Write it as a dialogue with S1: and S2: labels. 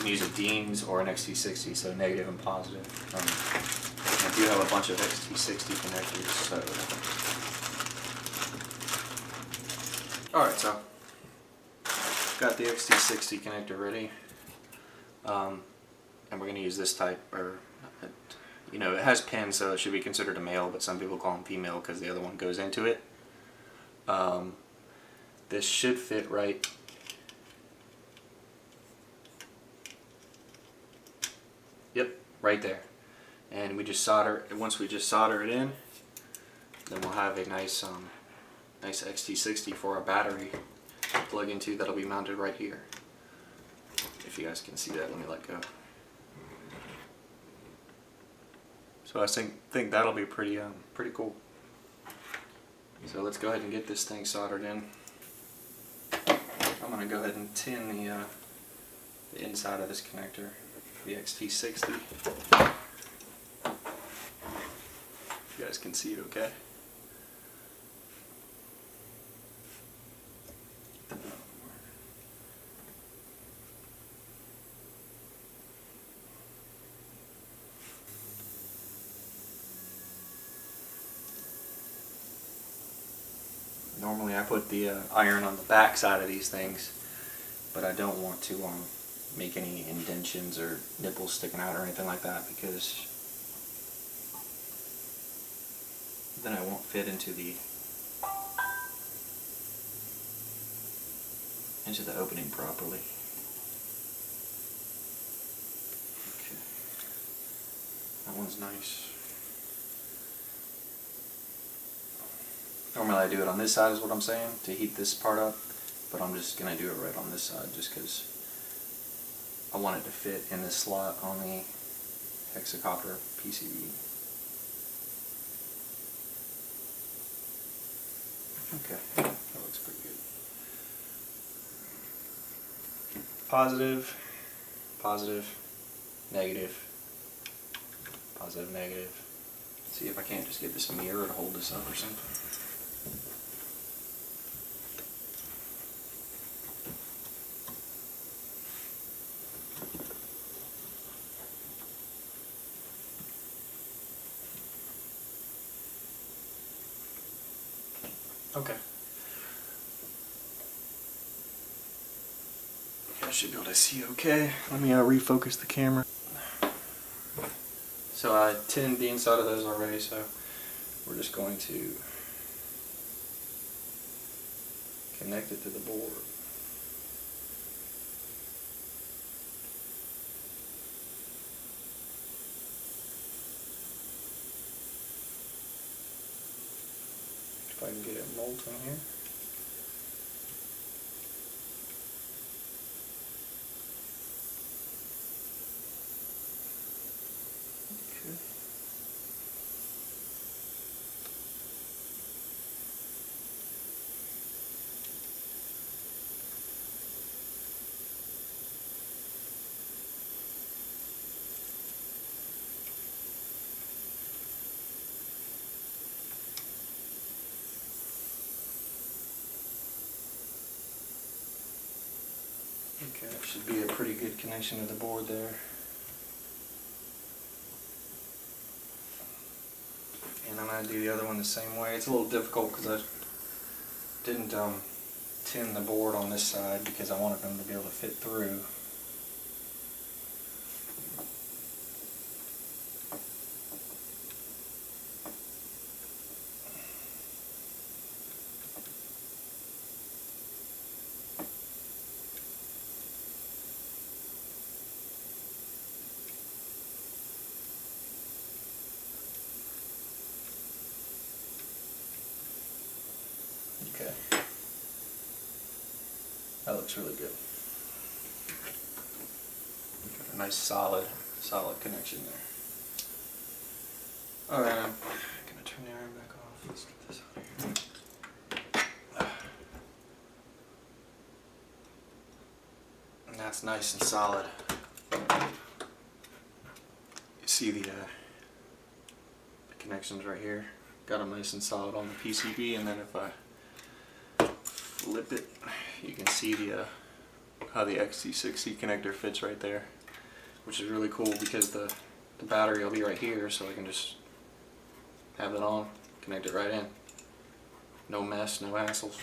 S1: can use a Dean's or an XT60, so negative and positive. I do have a bunch of XT60 connectors, so. Alright, so got the XT60 connector ready. And we're going to use this type, or, you know, it has pins, so it should be considered a male, but some people call them female because the other one goes into it. This should fit right. Yep, right there. And we just solder, once we just solder it in, then we'll have a nice nice XT60 for our battery to plug into that'll be mounted right here. If you guys can see that, let me let go. So I think that'll be pretty cool. So let's go ahead and get this thing soldered in. I'm going to go ahead and tin the inside of this connector, the XT60. You guys can see it okay. Normally I put the iron on the back side of these things, but I don't want to make any indentions or nipples sticking out or anything like that, because then it won't fit into the opening properly. Okay. That one's nice. Normally I do it on this side is what I'm saying, to heat this part up, but I'm just going to do it right on this side just because I want it to fit in this slot on the Hexacopter PCB. Okay, that looks pretty good. Positive, positive, negative, positive, negative. Let's see if I can't just get this mirror to hold this up or something. Okay. I should be able to see okay. Let me refocus the camera. So I tinned the inside of those already, so we're just going to connect it to the board. If I can get it molten here. Okay. Okay, that should be a pretty good connection to the board there. And I'm going to do the other one the same way. It's a little difficult because I didn't tin the board on this side because I wanted them to be able to fit through. Okay. That looks really good. Got a nice solid connection there. Alright, I'm gonna turn the iron back off. Let's get this out of here. And that's nice and solid. You see the connections right here. Got them nice and solid on the PCB, and then if I flip it, you can see the how the XT60 connector fits right there, which is really cool because the battery will be right here, so I can just have it on, connect it right in. No mess, no hassles.